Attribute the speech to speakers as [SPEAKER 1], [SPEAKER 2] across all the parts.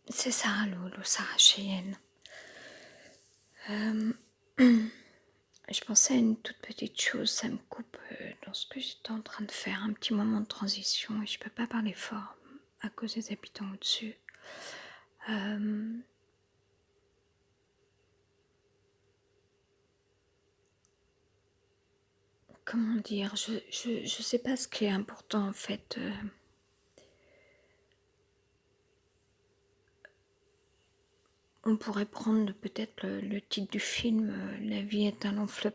[SPEAKER 1] C'est ça, le Sarah Cheyenne. Euh, je pensais à une toute petite chose, ça me coupe dans ce que j'étais en train de faire, un petit moment de transition, et je peux pas parler fort à cause des habitants au-dessus. Comment dire, je sais pas ce qui est important en fait. On pourrait prendre peut-être le titre du film, La vie est un long fleuve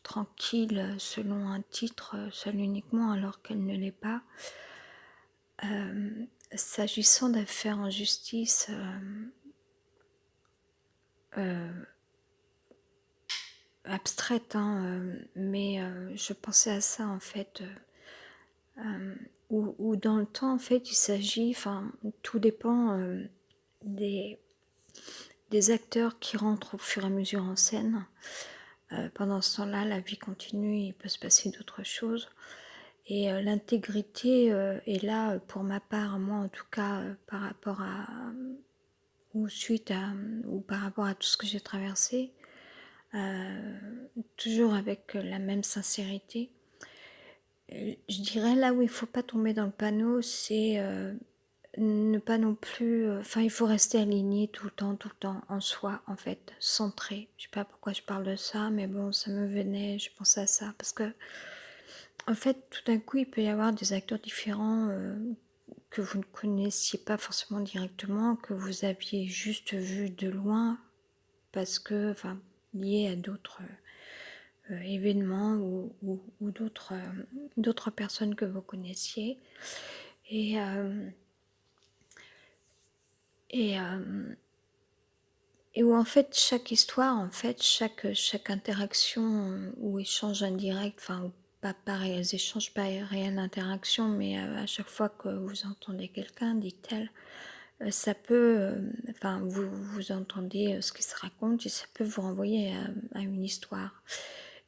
[SPEAKER 1] tranquille, selon un titre seul uniquement, alors qu'elle ne l'est pas. S'agissant d'affaires en justice, abstraites, hein, mais je pensais à ça en fait, où dans le temps en fait il s'agit, enfin tout dépend des acteurs qui rentrent au fur et à mesure en scène. Pendant ce temps-là, la vie continue, il peut se passer d'autres choses. Et l'intégrité est là, pour ma part, moi en tout cas, par rapport à, ou suite à, ou par rapport à tout ce que j'ai traversé, toujours avec la même sincérité. Je dirais là où il ne faut pas tomber dans le panneau, c'est ne pas non plus, enfin il faut rester aligné tout le temps en soi en fait, centré. Je sais pas pourquoi je parle de ça, mais bon ça me venait, je pensais à ça parce que en fait tout d'un coup il peut y avoir des acteurs différents que vous ne connaissiez pas forcément directement, que vous aviez juste vu de loin parce que, enfin, liés à d'autres événements ou d'autres personnes que vous connaissiez. Et, et, euh, et où en fait chaque histoire, en fait chaque interaction ou échange indirect, enfin pas réels échanges, pas réelle interaction, mais à chaque fois que vous entendez quelqu'un, dit-elle, ça peut, enfin vous entendez ce qui se raconte et ça peut vous renvoyer à une histoire.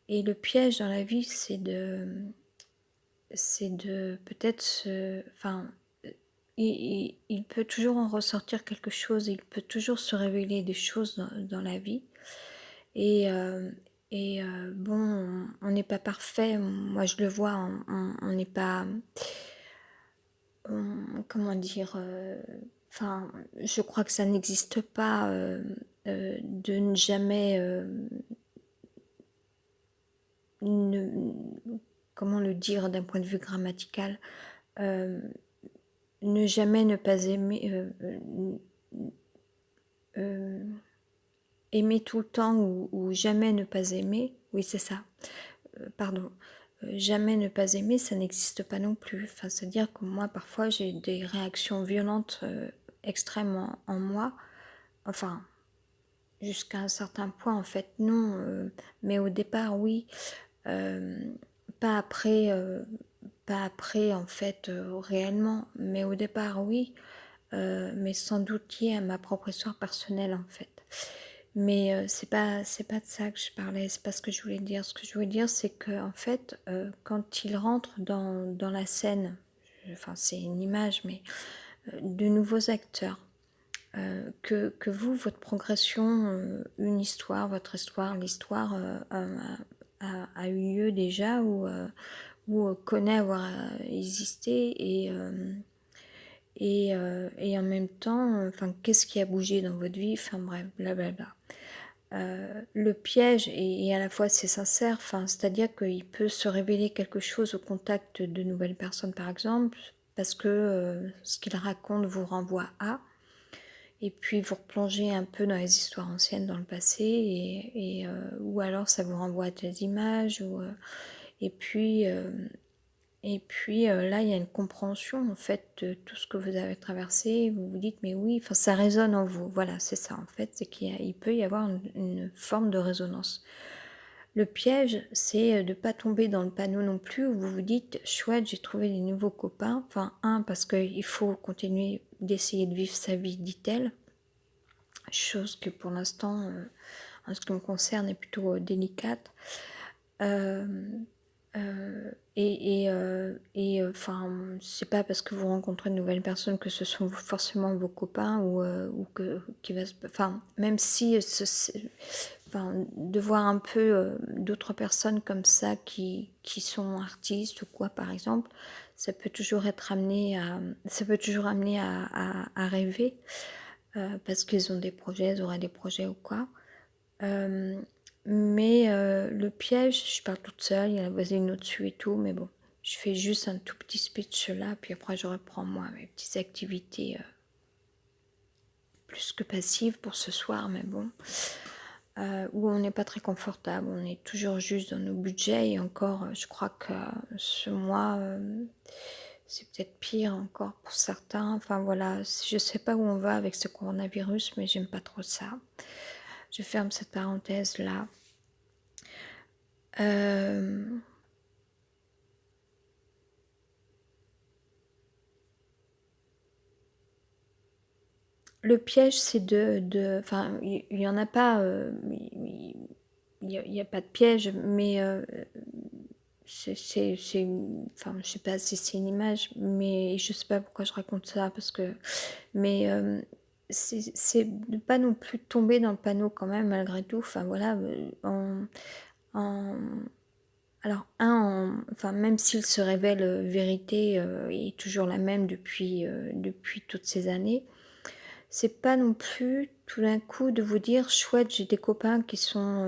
[SPEAKER 1] Et le piège dans la vie, c'est de peut-être enfin, il peut toujours en ressortir quelque chose, il peut toujours se révéler des choses dans la vie. Et, bon, on n'est pas parfait, moi je le vois, on n'est pas, comment dire, enfin, je crois que ça n'existe pas de ne jamais, ne, comment le dire d'un point de vue grammatical, euh, ne jamais ne pas aimer, aimer tout le temps ou jamais ne pas aimer, oui c'est ça, pardon, jamais ne pas aimer, ça n'existe pas non plus. Enfin, c'est-à-dire que moi parfois j'ai des réactions violentes extrêmes en moi, enfin jusqu'à un certain point en fait non, mais au départ oui, euh, pas après, pas après en fait réellement, mais au départ oui, mais sans doute lié à ma propre histoire personnelle en fait. Mais c'est pas de ça que je parlais, c'est pas ce que je voulais dire. Ce que je voulais dire, c'est que en fait, quand il rentre dans la scène, enfin c'est une image, mais de nouveaux acteurs, que vous, votre progression, une histoire, votre histoire, l'histoire a eu lieu déjà ou connaît avoir existé et en même temps, enfin, qu'est-ce qui a bougé dans votre vie, enfin bref, blablabla. Le piège, et à la fois c'est sincère, enfin, c'est-à-dire qu'il peut se révéler quelque chose au contact de nouvelles personnes par exemple, parce que ce qu'il raconte vous renvoie à, et puis vous replongez un peu dans les histoires anciennes, dans le passé, ou alors ça vous renvoie à des images, et puis, euh, là il y a une compréhension en fait de tout ce que vous avez traversé, vous vous dites mais oui, enfin ça résonne en vous, voilà c'est ça en fait, c'est qu'il peut y avoir une forme de résonance. Le piège, c'est de ne pas tomber dans le panneau non plus, où vous vous dites, chouette, j'ai trouvé des nouveaux copains. Enfin, parce qu'il faut continuer d'essayer de vivre sa vie, dit-elle. Chose que pour l'instant, en ce qui me concerne, est plutôt délicate. Enfin, c'est pas parce que vous rencontrez de nouvelles personnes que ce sont forcément vos copains ou que qui va se enfin, même si enfin, de voir un peu, d'autres personnes comme ça qui sont artistes ou quoi, par exemple, ça peut toujours amener à rêver, parce qu'ils ont des projets, ils auraient des projets ou quoi. Euh, le piège, je pars toute seule, il y a la voisine au-dessus et tout, mais bon, je fais juste un tout petit speech là, puis après je reprends moi mes petites activités plus que passives pour ce soir, mais bon, où on n'est pas très confortable, on est toujours juste dans nos budgets, et encore, je crois que ce mois, c'est peut-être pire encore pour certains. Enfin voilà, je sais pas où on va avec ce coronavirus, mais j'aime pas trop ça. Je ferme cette parenthèse là. Euh, Le piège, c'est enfin, il y en a pas, il y a pas de piège, mais enfin, je sais pas si c'est une image, mais je sais pas pourquoi je raconte ça, parce que, mais c'est de pas non plus tomber dans le panneau quand même, malgré tout. Enfin voilà, en, alors enfin, même s'il se révèle vérité et toujours la même depuis toutes ces années. C'est pas non plus tout d'un coup de vous dire chouette, j'ai des copains qui sont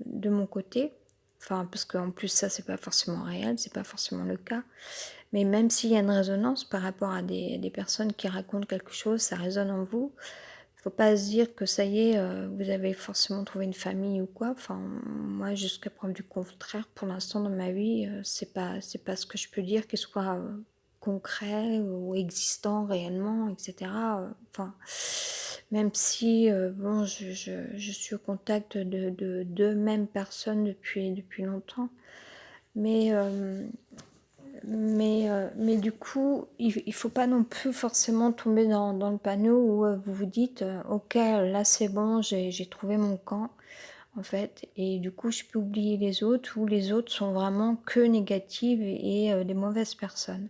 [SPEAKER 1] de mon côté. Enfin, parce qu'en plus ça c'est pas forcément réel, c'est pas forcément le cas. Mais même s'il y a une résonance par rapport à des personnes qui racontent quelque chose, ça résonne en vous. Faut pas se dire que ça y est, vous avez forcément trouvé une famille ou quoi. Enfin, moi, jusqu'à preuve du contraire, pour l'instant dans ma vie, c'est pas ce que je peux dire qu'il soit concret ou existant réellement, etc. Enfin, même si, bon, je suis au contact de deux mêmes personnes depuis longtemps, mais mais du coup, il faut pas non plus forcément tomber dans le panneau où vous vous dites ok, là c'est bon, j'ai trouvé mon camp, en fait, et du coup je peux oublier les autres, ou les autres sont vraiment que négatives et des mauvaises personnes.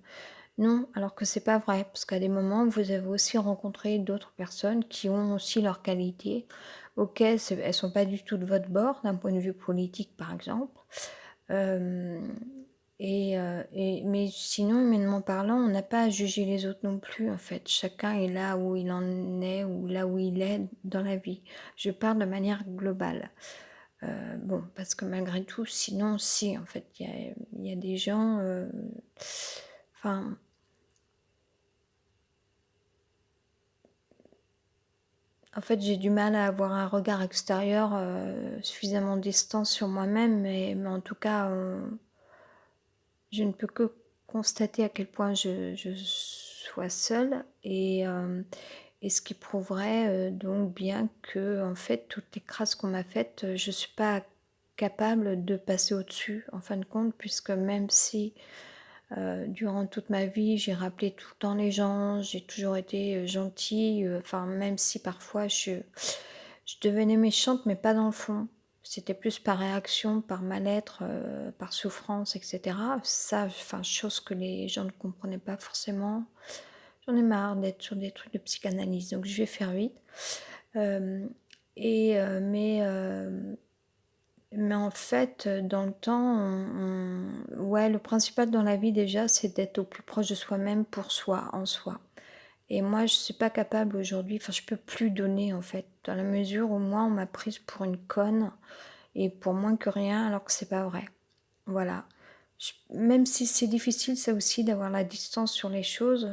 [SPEAKER 1] Non, alors que c'est pas vrai, parce qu'à des moments vous avez aussi rencontré d'autres personnes qui ont aussi leurs qualités. Ok, elles sont pas du tout de votre bord d'un point de vue politique, par exemple. Euh, mais sinon, humainement parlant, on n'a pas à juger les autres non plus, en fait. Chacun est là où il en est, ou là où il est dans la vie. Je parle de manière globale. Bon, parce que malgré tout, sinon, si, en fait, il y a des gens... Enfin... En fait, j'ai du mal à avoir un regard extérieur suffisamment distant sur moi-même, mais en tout cas, je ne peux que constater à quel point je sois seule, et ce qui prouverait donc bien que, en fait, toutes les crasses qu'on m'a faites, je ne suis pas capable de passer au-dessus, en fin de compte, puisque même si durant toute ma vie, j'ai rappelé tout le temps les gens, j'ai toujours été gentille, enfin, même si parfois je devenais méchante, mais pas dans le fond. C'était plus par réaction, par mal-être, par souffrance, etc. Ça, enfin, chose que les gens ne comprenaient pas forcément. J'en ai marre d'être sur des trucs de psychanalyse, donc je vais faire vite. Euh, et, mais en fait, dans le temps, ouais, le principal dans la vie déjà, c'est d'être au plus proche de soi-même pour soi, en soi. Et moi, je suis pas capable aujourd'hui, enfin, je peux plus donner en fait, dans la mesure où moi, on m'a prise pour une conne et pour moins que rien, alors que c'est pas vrai. Voilà. Même si c'est difficile, ça aussi, d'avoir la distance sur les choses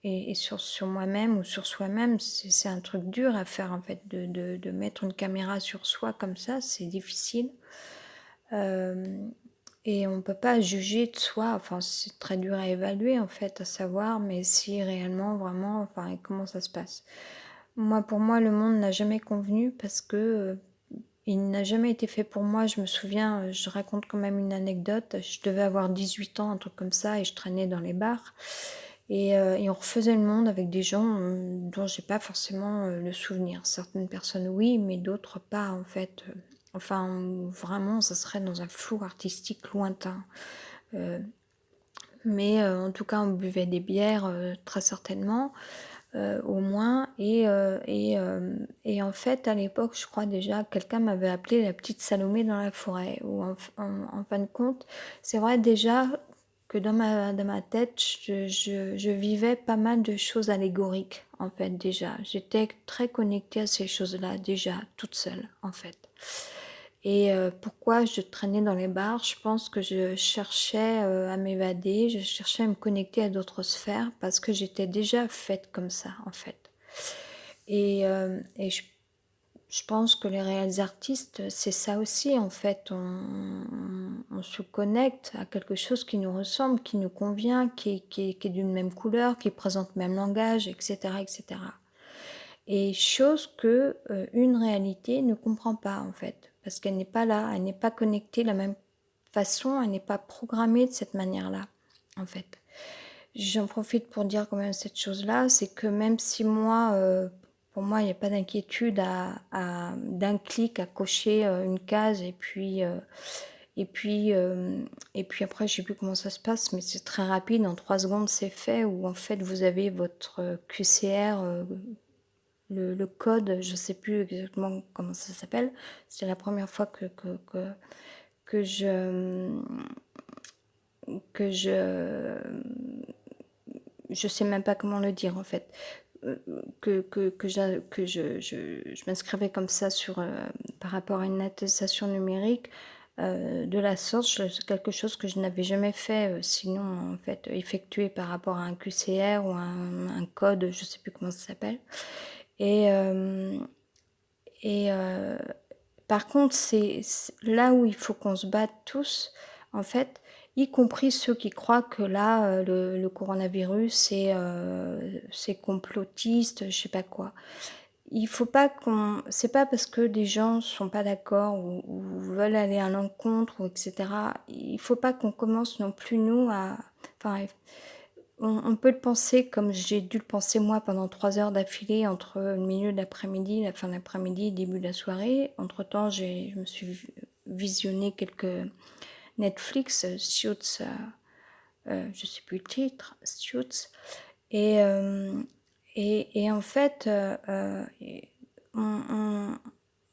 [SPEAKER 1] et sur moi-même ou sur soi-même, c'est un truc dur à faire en fait, de mettre une caméra sur soi comme ça, c'est difficile. Euh, et on ne peut pas juger de soi, enfin c'est très dur à évaluer en fait, à savoir, mais si réellement, vraiment, enfin, comment ça se passe. Moi, pour moi, le monde n'a jamais convenu parce que il n'a jamais été fait pour moi. Je me souviens, je raconte quand même une anecdote, je devais avoir 18 ans, un truc comme ça, et je traînais dans les bars. Et on refaisait le monde avec des gens dont j'ai pas forcément le souvenir. Certaines personnes oui, mais d'autres pas en fait. Enfin, où vraiment, ça serait dans un flou artistique lointain. Heu, mais en tout cas, on buvait des bières, très certainement, au moins et en fait, à l'époque, je crois déjà, quelqu'un m'avait appelé la petite Salomé dans la forêt où en fin de compte, c'est vrai déjà que dans ma tête, je vivais pas mal de choses allégoriques, en fait, déjà. J'étais très connectée à ces choses-là, déjà, toute seule, en fait. Et pourquoi je traînais dans les bars? Je pense que je cherchais, à m'évader, je cherchais à me connecter à d'autres sphères parce que j'étais déjà faite comme ça, en fait. Et je pense que les réels artistes, c'est ça aussi, en fait. On se connecte à quelque chose qui nous ressemble, qui nous convient, qui est d'une même couleur, qui présente le même langage, et cetera, et cetera. Et chose que, une réalité ne comprend pas, en fait, parce qu'elle n'est pas là, elle n'est pas connectée de la même façon, elle n'est pas programmée de cette manière-là, en fait. J'en profite pour dire quand même cette chose-là, c'est que même si moi, pour moi, il y a pas d'inquiétude d'un clic à cocher, une case et puis après, je sais plus comment ça se passe, mais c'est très rapide, en 3 secondes, c'est fait, où en fait, vous avez votre, QCR, le code, je sais plus exactement comment ça s'appelle. C'est la première fois que je, que je sais même pas comment le dire en fait. Que je m'inscrivais comme ça sur, par rapport à une attestation numérique, de la sorte, c'est quelque chose que je n'avais jamais fait, sinon en fait, effectué par rapport à un QCR ou un code, je sais plus comment ça s'appelle et hem et par contre, c'est là où il faut qu'on se batte tous, en fait, y compris ceux qui croient que là, le coronavirus, c'est complotiste, je sais pas quoi. Il faut pas qu'on c'est pas parce que des gens sont pas d'accord ou veulent aller à l'encontre ou et cetera, il faut pas qu'on commence non plus nous à enfin on peut le penser comme j'ai dû le penser moi pendant 3 heures d'affilée entre le milieu de l'après-midi, la fin d'après-midi, début de la soirée. Entre-temps, je me suis visionné quelques Netflix, Suits, je sais plus le titre, Suits et hem et en fait, on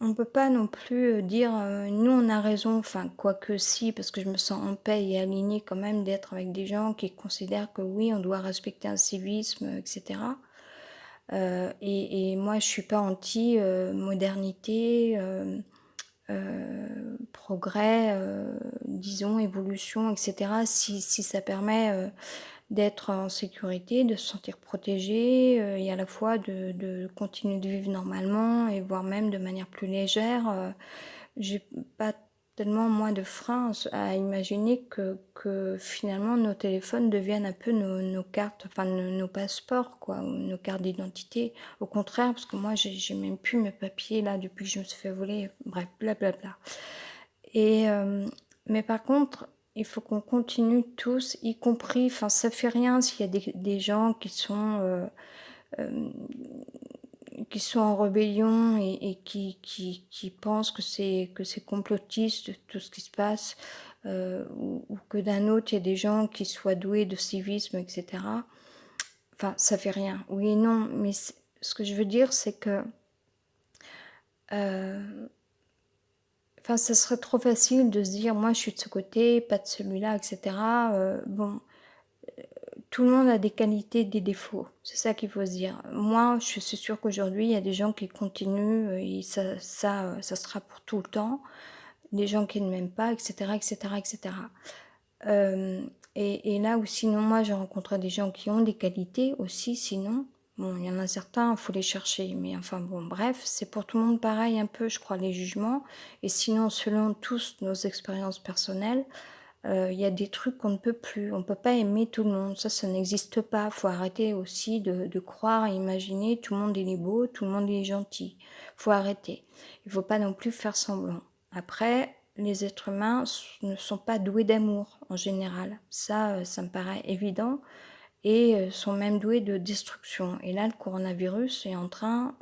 [SPEAKER 1] on peut pas non plus, dire, «Nous, on a raison», enfin, quoique si, parce que je me sens en paix et alignée quand même d'être avec des gens qui considèrent que oui, on doit respecter un civisme, et cetera. Et moi, je suis pas anti, modernité, progrès, disons évolution et cetera. Si ça permet, d'être en sécurité, de se sentir protégé, et à la fois de continuer de vivre normalement et voire même de manière plus légère, j'ai pas tellement moins de freins à imaginer que finalement nos téléphones deviennent un peu nos cartes, enfin nos passeports quoi, ou nos cartes d'identité. Au contraire, parce que moi j'ai même plus mes papiers là depuis que je me suis fait voler, bref, blablabla. Et mais par contre, il faut qu'on continue tous, y compris enfin ça fait rien s'il y a des gens hem, qui sont en rébellion et qui pensent que c'est complotiste tout ce qui se passe, ou que d'un autre, il y a des gens qui soient doués de civisme et cetera. Enfin, ça fait rien. Oui et non, mais ce que je veux dire, c'est que, heu, enfin, ça serait trop facile de se dire: «Moi, je suis de ce côté, pas de celui-là» et cetera, bon. Tout le monde a des qualités, des défauts. C'est ça qu'il faut se dire. Moi, je suis sûre qu'aujourd'hui, il y a des gens qui continuent, et ça sera pour tout le temps. Des gens qui ne m'aiment pas et cetera et cetera et cetera. Et là où sinon moi j'ai rencontré des gens qui ont des qualités aussi sinon. Bon, il y en a certains, il faut les chercher, mais enfin bon, bref, c'est pour tout le monde pareil un peu, je crois, les jugements. Et sinon, selon tous nos expériences personnelles, il y a des trucs qu'on ne peut plus. On ne peut pas aimer tout le monde, ça n'existe pas. Il faut arrêter aussi de croire et imaginer tout le monde il est beau, tout le monde il est gentil. Il faut arrêter. Il ne faut pas non plus faire semblant. Après, les êtres humains ne sont pas doués d'amour en général. Ça me paraît évident et sont même doués de destruction. Et là, le coronavirus est en train,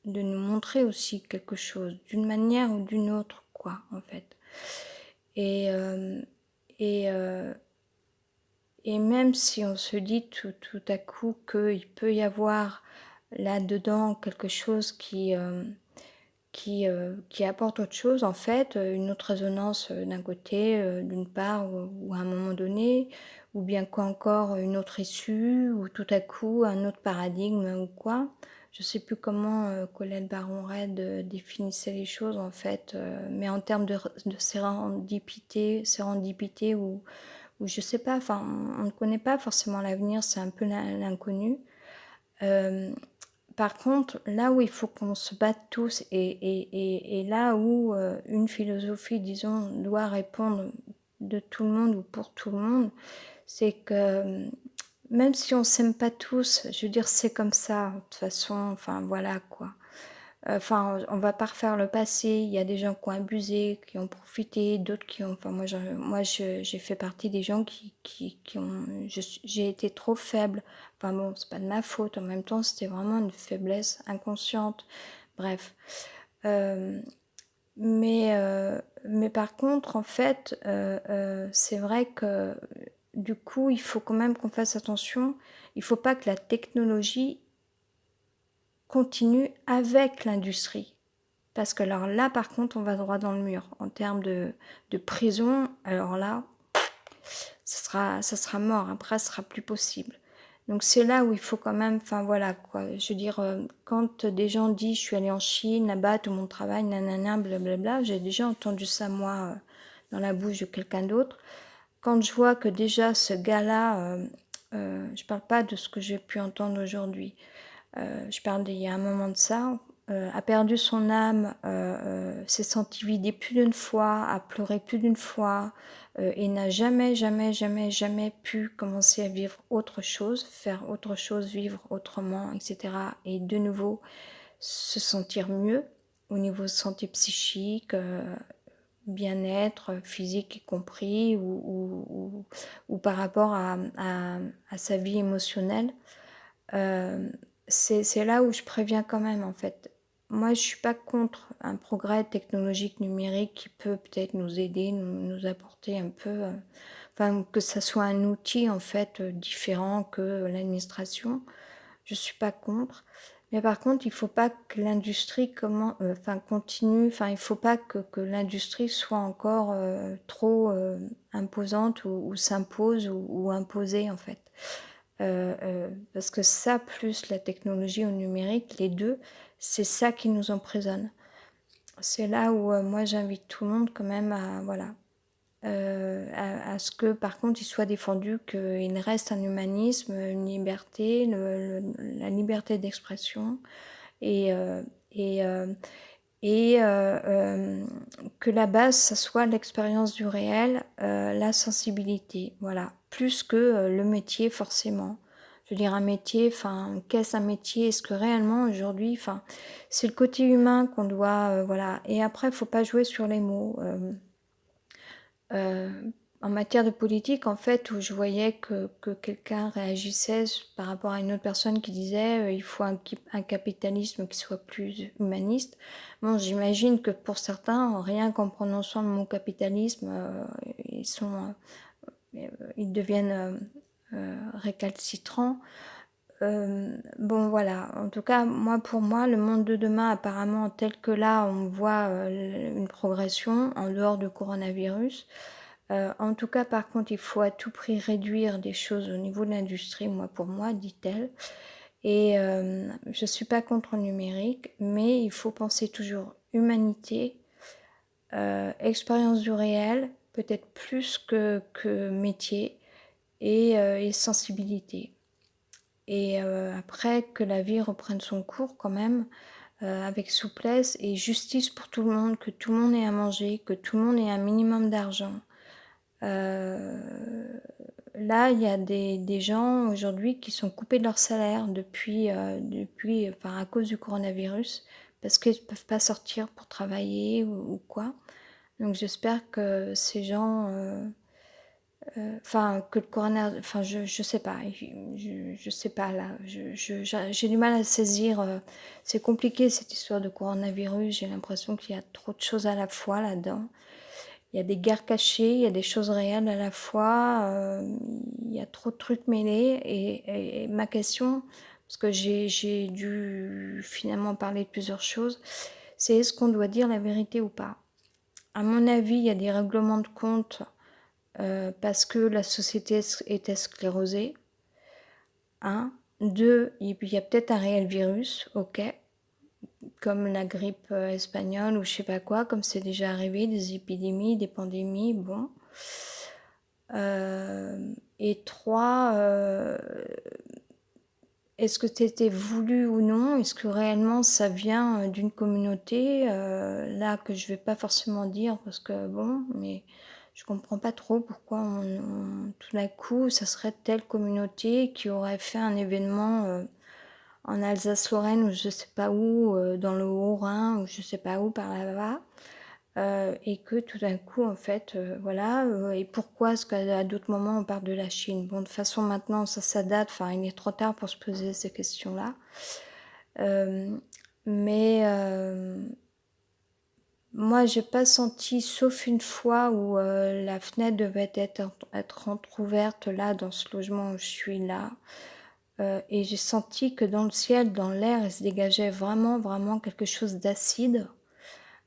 [SPEAKER 1] de nous montrer aussi quelque chose, d'une manière ou d'une autre, quoi, en fait. Et, et, euh, et même si on se dit tout à coup qu'il peut y avoir là-dedans quelque chose qui apporte autre chose, en fait, une autre résonance d'un côté, d'une part, ou à un moment donné, ou bien quoi encore, une autre issue, ou tout à coup un autre paradigme ou quoi. Je sais plus comment Colette Baron-Reid définissait les choses en fait, mais en termes de sérendipité ou je sais pas, enfin on ne connaît pas forcément l'avenir, c'est un peu l'inconnu. Euh, Par contre, là où il faut qu'on se batte tous et là où une philosophie, disons, doit répondre de tout le monde ou pour tout le monde, c'est que même si on s'aime pas tous, je veux dire, c'est comme ça, de toute façon, enfin voilà quoi. Enfin, on va pas refaire le passé. Il y a des gens qui ont abusé, qui ont profité, d'autres qui ont. Enfin, j'ai fait partie des gens qui ont. J'ai été trop faible. Enfin bon, c'est pas de ma faute. En même temps, c'était vraiment une faiblesse inconsciente. Bref. Euh, mais par contre, en fait, c'est vrai que du coup, il faut quand même qu'on fasse attention. Il faut pas que la technologie continue avec l'industrie. Parce que alors là, par contre, on va droit dans le mur. En termes de prison, alors là, ça sera mort. Après, ce sera plus possible. Donc c'est là où il faut quand même, enfin voilà quoi. Je veux dire, quand des gens disent, je suis allée en Chine, là-bas, tout le monde travaille, nanana, blablabla. J'ai déjà entendu ça moi dans la bouche de quelqu'un d'autre. Quand je vois que déjà ce gars-là, je parle pas de ce que j'ai pu entendre aujourd'hui. Je parle d'il y a un moment de ça, a perdu son âme, s'est senti vidé plus d'une fois, a pleuré plus d'une fois, et n'a jamais, jamais, jamais, jamais pu commencer à vivre autre chose, faire autre chose, vivre autrement, etc. Et de nouveau se sentir mieux au niveau santé psychique, bien-être physique y compris, ou par rapport à sa vie émotionnelle. Euh, c'est là où je préviens quand même en fait. Moi, je suis pas contre un progrès technologique numérique qui peut peut-être nous aider, nous apporter un peu, enfin que ça soit un outil en fait différent que l'administration. Je suis pas contre. Mais par contre, il faut pas que l'industrie continue. Enfin, il faut pas que l'industrie soit encore trop imposante ou s'impose ou imposée en fait. Parce que ça, plus la technologie au numérique, les deux, c'est ça qui nous emprisonne. C'est là où moi j'invite tout le monde quand même à, voilà, à ce que par contre il soit défendu qu'il reste un humanisme, une liberté, la liberté d'expression et, euh, et, euh, et que la base, ça soit l'expérience du réel, la sensibilité, voilà, plus que le métier forcément. Je veux dire un métier, enfin, qu'est-ce un métier? Est-ce que réellement aujourd'hui, enfin, c'est le côté humain qu'on doit, voilà. Et après, il faut pas jouer sur les mots. Euh, En matière de politique, en fait, où je voyais que quelqu'un réagissait par rapport à une autre personne qui disait il faut un capitalisme qui soit plus humaniste. Bon, j'imagine que pour certains, rien qu'en prononçant le mot capitalisme, ils deviennent récalcitrants. Bon voilà, en tout cas, pour moi, le monde de demain, apparemment, tel que là, on voit une progression en dehors du coronavirus. En tout cas, par contre, il faut à tout prix réduire des choses au niveau de l'industrie, moi pour moi, dit-elle. Et je ne suis pas contre le numérique, mais il faut penser toujours humanité, expérience du réel, peut-être plus que métier, et sensibilité. Et après, que la vie reprenne son cours quand même, avec souplesse et justice pour tout le monde, que tout le monde ait à manger, que tout le monde ait un minimum d'argent. Là, il y a des gens aujourd'hui qui sont coupés de leur salaire enfin, à cause du coronavirus, parce qu'ils ne peuvent pas sortir pour travailler ou quoi. Donc j'espère que ces gens Enfin, que le coronavirus, enfin, je sais pas, je sais pas là, j'ai du mal à saisir, c'est compliqué cette histoire de coronavirus, j'ai l'impression qu'il y a trop de choses à la fois là-dedans. Il y a des guerres cachées, il y a des choses réelles à la fois, il y a trop de trucs mêlés et ma question, parce que j'ai dû finalement parler de plusieurs choses, c'est est-ce qu'on doit dire la vérité ou pas? À mon avis, il y a des règlements de compte, parce que la société était sclérosée, 1. 2, il y a peut-être un réel virus, OK, comme la grippe, espagnole ou je sais pas quoi, comme c'est déjà arrivé, des épidémies, des pandémies, bon. Et 3, est-ce que c'était voulu ou non? Est-ce que réellement ça vient, d'une communauté, là que je vais pas forcément dire parce que bon, mais je comprends pas trop pourquoi tout d'un coup, ça serait telle communauté qui aurait fait un événement, en Alsace-Lorraine ou je sais pas où, dans le Haut-Rhin ou je sais pas où par là-bas. Et que tout d'un coup, en fait, voilà, et pourquoi est-ce qu'à d'autres moments on parle de la Chine? Bon, de toute façon maintenant ça date, enfin il est trop tard pour se poser ces questions-là. Hem, mais moi j'ai pas senti, sauf une fois où, la fenêtre devait être entrouverte là dans ce logement où je suis là, et j'ai senti que dans le ciel, dans l'air, il se dégageait vraiment, vraiment quelque chose d'acide.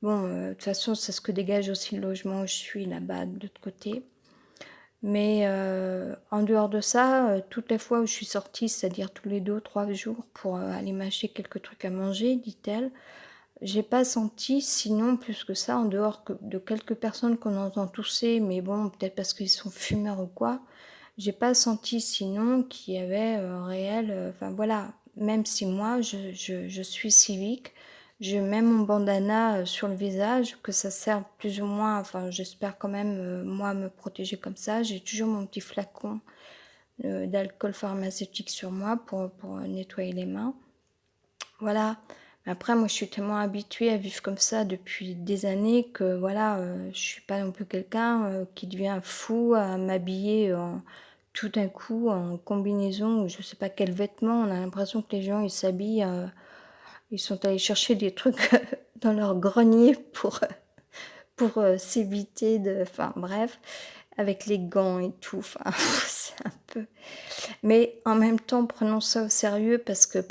[SPEAKER 1] Bon, de toute façon, c'est ce que dégage aussi le logement où je suis là-bas de l'autre côté. Mais, en dehors de ça, toutes les fois où je suis sortie, c'est-à-dire tous les 2 ou 3 jours pour, aller m'acheter quelques trucs à manger, dit-elle, j'ai pas senti sinon plus que ça, en dehors que de quelques personnes qu'on entend tousser, mais bon, peut-être parce qu'ils sont fumeurs ou quoi, j'ai pas senti sinon qu'il y avait, réel, enfin voilà. Même si moi je suis civique, je mets mon bandana, sur le visage, que ça serve plus ou moins, enfin j'espère quand même, moi me protéger comme ça. J'ai toujours mon petit flacon, d'alcool pharmaceutique sur moi pour nettoyer les mains. Voilà. Après moi je suis tellement habituée à vivre comme ça depuis des années que voilà, je suis pas non plus quelqu'un, qui devient fou à m'habiller en tout d'un coup en combinaison ou je sais pas quels vêtements. On a l'impression que les gens ils s'habillent, ils sont allés chercher des trucs dans leur grenier pour, s'éviter de, enfin bref, avec les gants et tout, enfin c'est un peu, mais en même temps, prenons ça au sérieux parce que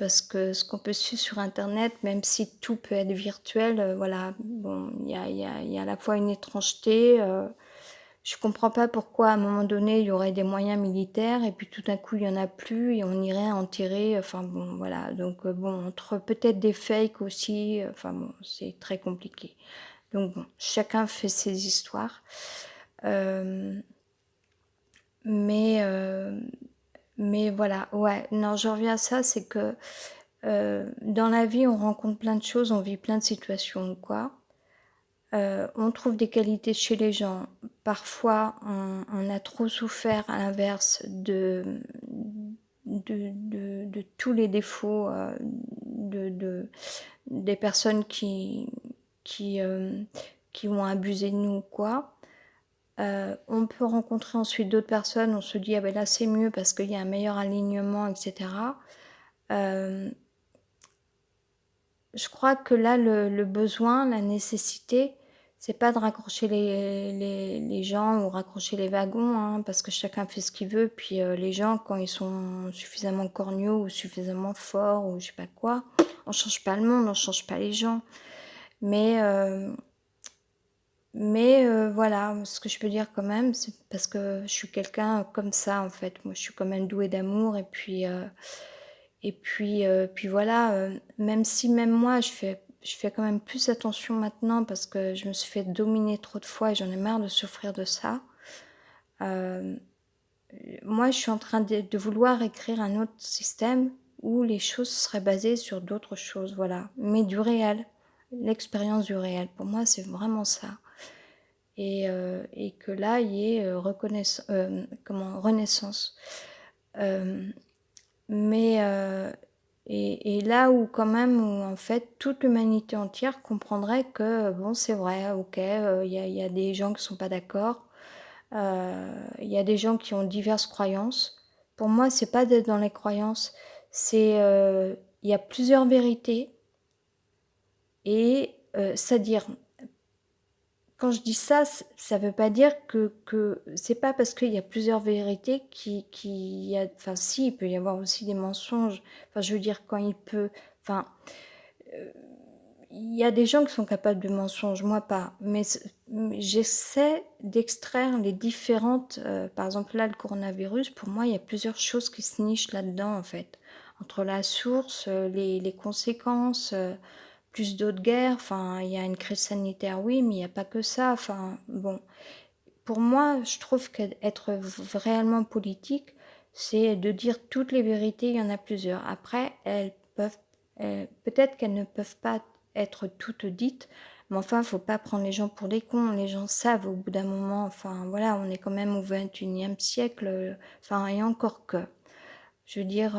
[SPEAKER 1] ce qu'on peut suivre sur internet, même si tout peut être virtuel, voilà, bon, il y a à la fois une étrangeté, je comprends pas pourquoi à un moment donné, il y aurait des moyens militaires et puis tout d'un coup, il y en a plus et on irait enterrer, enfin bon, voilà, donc bon, entre peut-être des fakes aussi, enfin bon, c'est très compliqué. Donc bon, chacun fait ses histoires. Hem, mais mais voilà, ouais, non, je reviens à ça, c'est que, dans la vie, on rencontre plein de choses, on vit plein de situations ou quoi. On trouve des qualités chez les gens. Parfois, on a trop souffert à l'inverse de tous les défauts, des personnes qui, qui ont abusé de nous ou quoi. On peut rencontrer ensuite d'autres personnes, on se dit: «Ah ben là, c'est mieux parce qu'il y a un meilleur alignement» et cetera. Hem, je crois que là, le besoin, la nécessité, c'est pas de raccrocher les gens ou raccrocher les wagons, hein, parce que chacun fait ce qu'il veut. Puis, les gens, quand ils sont suffisamment corneaux ou suffisamment forts ou je sais pas quoi, on change pas le monde, on change pas les gens. Mais, voilà, ce que je peux dire quand même, c'est parce que je suis quelqu'un comme ça, en fait. Moi, je suis quand même douée d'amour et puis voilà, même si même moi, je fais quand même plus attention maintenant parce que je me suis fait dominer trop de fois et j'en ai marre de souffrir de ça. Hem, moi, je suis en train de vouloir écrire un autre système où les choses seraient basées sur d'autres choses, voilà, mais du réel, l'expérience du réel. Pour moi, c'est vraiment ça. Et que là, il y ait, renaissance. Hem, mais et là où quand même, où en fait toute l'humanité entière comprendrait que, bon, c'est vrai, OK, il y a des gens qui sont pas d'accord, Il y a des gens qui ont diverses croyances. Pour moi, c'est pas d'être dans les croyances, c'est, il y a plusieurs vérités et c'est-à-dire, quand je dis ça, ça veut pas dire que c'est pas parce qu'il y a plusieurs vérités qu'il y a enfin si, il peut y avoir aussi des mensonges. Enfin, je veux dire quand il peut enfin, il y a des gens qui sont capables de mensonges, moi pas, mais j'essaie d'extraire les différentes, par exemple là, le coronavirus, pour moi, il y a plusieurs choses qui se nichent là-dedans, en fait. Entre la source, les conséquences, plus d'autres guerres, enfin, il y a une crise sanitaire, oui, mais il y a pas que ça, enfin, bon. Pour moi, je trouve qu'être réellement politique, c'est de dire toutes les vérités, il y en a plusieurs. Après, elles peuvent, peut-être qu'elles ne peuvent pas être toutes dites, mais enfin, faut pas prendre les gens pour des cons. Les gens savent au bout d'un moment, enfin voilà, on est quand même au 21e siècle, enfin, et encore que. Je veux dire,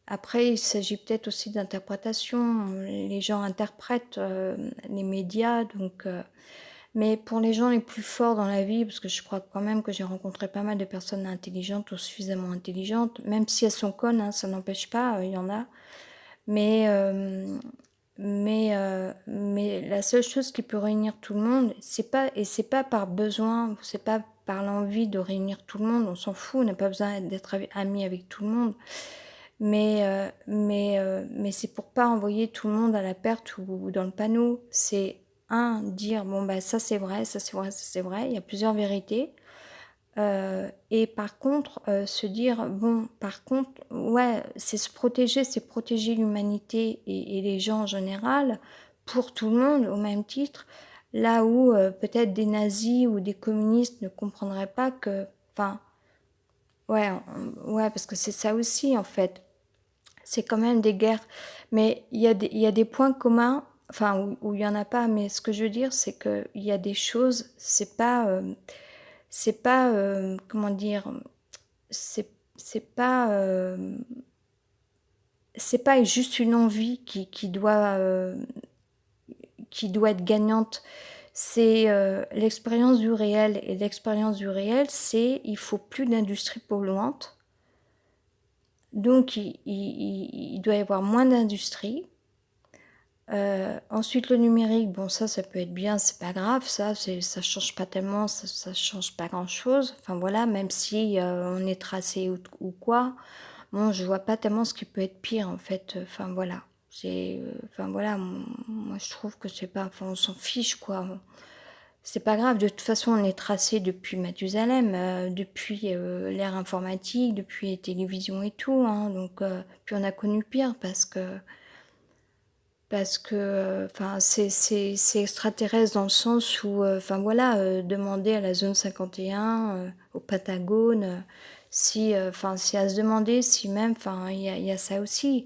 [SPEAKER 1] après, il s'agit peut-être aussi d'interprétation. Les gens interprètent les médias, donc. Mais pour les gens les plus forts dans la vie, parce que je crois quand même que j'ai rencontré pas mal de personnes intelligentes ou suffisamment intelligentes, même si elles sont connes, hein, ça n'empêche pas, il y en a. Mais, mais la seule chose qui peut réunir tout le monde, c'est pas par besoin, c'est pas par l'envie de réunir tout le monde, on s'en fout, on n'a pas besoin d'être amis avec tout le monde. Mais c'est pour pas envoyer tout le monde à la perte ou dans le panneau. C'est dire bon bah ça c'est vrai, ça c'est vrai, ça c'est vrai. Il y a plusieurs vérités. Et par contre, se dire bon, par contre, ouais, c'est protéger l'humanité et les gens en général pour tout le monde au même titre. Là où peut-être des nazis ou des communistes ne comprendraient pas que, enfin, ouais, ouais, parce que c'est ça aussi en fait. C'est quand même des guerres, mais il y a des points communs, enfin où il y en a pas, mais ce que je veux dire, c'est que il y a des choses, c'est pas, comment dire, c'est pas, c'est pas juste une envie qui doit être gagnante. C'est l'expérience du réel, et l'expérience du réel, c'est il faut plus d'industrie polluante, donc il doit y avoir moins d'industrie. Ensuite, le numérique, bon, ça peut être bien, c'est pas grave, ça change pas tellement, ça change pas grand-chose. Enfin voilà, même si on est tracé ou quoi, bon, je vois pas tellement ce qui peut être pire en fait. Enfin voilà, enfin voilà, moi je trouve que c'est pas, enfin on s'en fiche quoi. C'est pas grave, de toute façon on est tracé depuis Mathusalem, depuis l'ère informatique, depuis les télévisions et tout, hein, donc puis on a connu pire parce que, enfin, c'est extraterrestre dans le sens où, enfin voilà, demander à la zone 51, au Patagone, si, enfin, c'est à se demander si même, enfin, il y a ça aussi.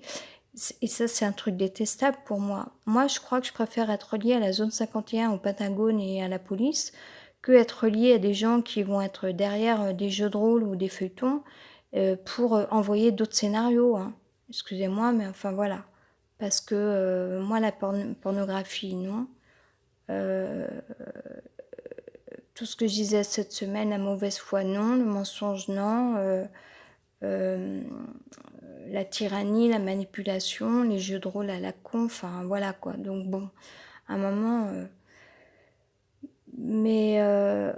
[SPEAKER 1] Et ça, c'est un truc détestable pour moi. Moi, je crois que je préfère être liée à la zone 51, au Patagone et à la police, que être liée à des gens qui vont être derrière des jeux de rôle ou des feuilletons pour envoyer d'autres scénarios, hein. Excusez-moi, mais enfin voilà. Parce que moi, la pornographie, non. Euh, tout ce que je disais cette semaine, la mauvaise foi, non. Le mensonge, non. Euh, la tyrannie, la manipulation, les jeux de rôle à la con, enfin voilà quoi. Donc bon, à un moment... mais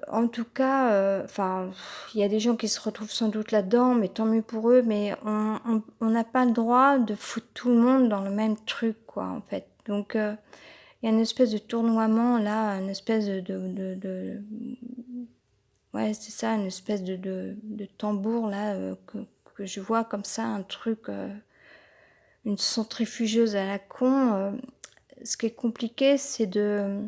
[SPEAKER 1] en tout cas, enfin, il y a des gens qui se retrouvent sans doute là-dedans, mais tant mieux pour eux. Mais on n'a pas le droit de foutre tout le monde dans le même truc, quoi, en fait. Donc, il y a une espèce de tournoiement là, une espèce ouais, c'est ça, une espèce de tambour là que je vois comme ça, un truc, une centrifugeuse à la con. Ce qui est compliqué, c'est de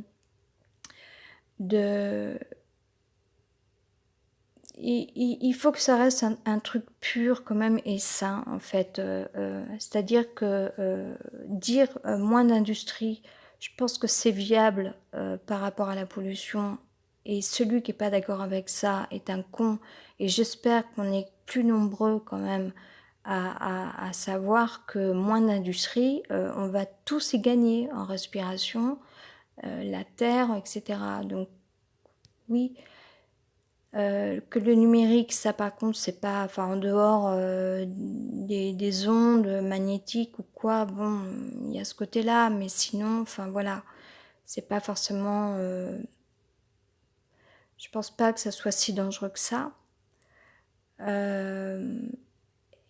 [SPEAKER 1] il faut que ça reste un truc pur quand même et sain en fait. C'est-à-dire que dire moins d'industrie, je pense que c'est viable par rapport à la pollution. Et celui qui n'est pas d'accord avec ça est un con. Et j'espère qu'on est plus nombreux quand même à savoir que moins d'industrie, on va tous y gagner en respiration, la terre, etc. Donc oui. Que le numérique, ça par contre, c'est pas, enfin en dehors des ondes magnétiques ou quoi, bon, il y a ce côté-là, mais sinon, enfin voilà, c'est pas forcément, je pense pas que ça soit si dangereux que ça. Euh,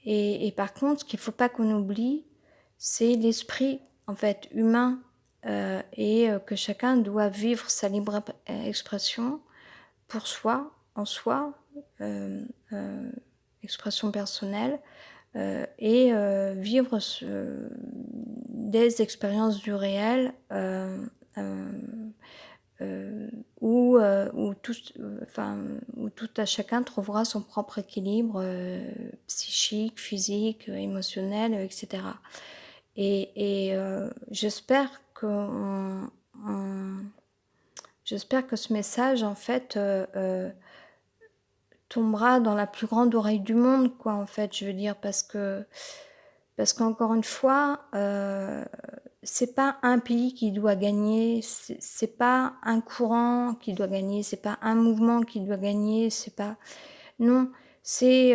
[SPEAKER 1] et par contre, ce qu'il faut pas qu'on oublie, c'est l'esprit en fait humain et que chacun doit vivre sa libre expression pour soi, en soi, euh, euh, expression personnelle, et vivre des expériences du réel euh, où tout, enfin, où tout à chacun trouvera son propre équilibre psychique, physique, émotionnel, etc. Et j'espère j'espère que ce message, en fait, tombera dans la plus grande oreille du monde, quoi, en fait, je veux dire, parce qu'encore une fois, c'est pas un pays qui doit gagner, c'est pas un courant qui doit gagner, c'est pas un mouvement qui doit gagner, c'est pas... Non, c'est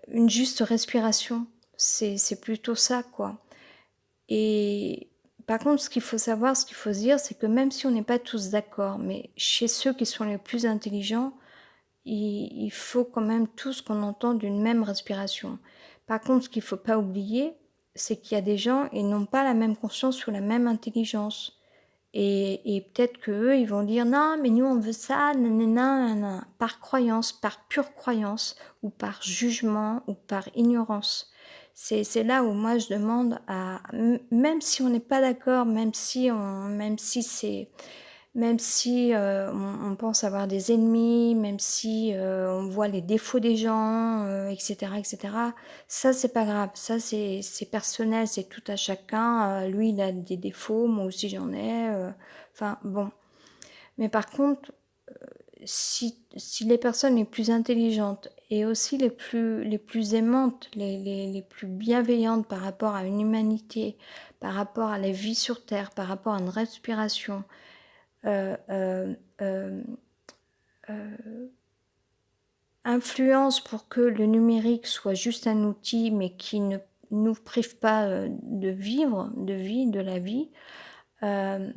[SPEAKER 1] une juste respiration, c'est plutôt ça, quoi. Et par contre, ce qu'il faut savoir, ce qu'il faut se dire, c'est que même si on n'est pas tous d'accord, mais chez ceux qui sont les plus intelligents, il faut quand même tous qu'on entende une même respiration. Par contre, ce qu'il ne faut pas oublier, c'est qu'il y a des gens, ils n'ont pas la même conscience ou la même intelligence. Et peut-être qu'eux, ils vont dire non, mais nous on veut ça, nanana, nanana, par croyance, par pure croyance, ou par jugement, ou par ignorance. C'est là où moi je demande à, même si on n'est pas d'accord, même si on pense avoir des ennemis, même si on voit les défauts des gens, etc., etc., ça c'est pas grave, ça c'est personnel, c'est tout à chacun. Lui il a des défauts, moi aussi j'en ai. Enfin bon. Mais par contre, si les personnes les plus intelligentes et aussi les plus aimantes, les plus bienveillantes par rapport à une humanité, par rapport à la vie sur Terre, par rapport à une respiration, euh, euh, euh, influence pour que le numérique soit juste un outil, mais qui ne nous prive pas de vivre, de vie, de la vie, euh,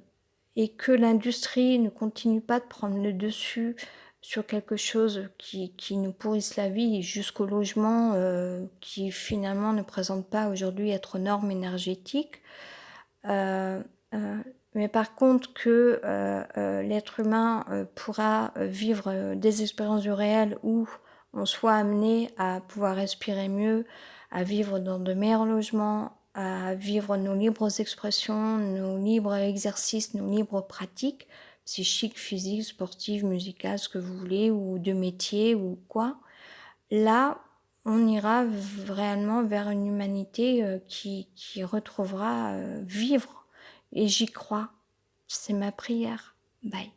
[SPEAKER 1] et que l'industrie ne continue pas de prendre le dessus sur quelque chose qui nous pourrisse la vie jusqu'au logement qui finalement ne présente pas aujourd'hui être norme énergétique. Euh, mais par contre que l'être humain pourra vivre des expériences du réel où on soit amené à pouvoir respirer mieux, à vivre dans de meilleurs logements, à vivre nos libres expressions, nos libres exercices, nos libres pratiques, psychiques, physiques, sportives, musicales, ce que vous voulez, ou de métier, ou quoi. Là, on ira réellement vers une humanité qui retrouvera vivre. Et j'y crois. C'est ma prière. Bye.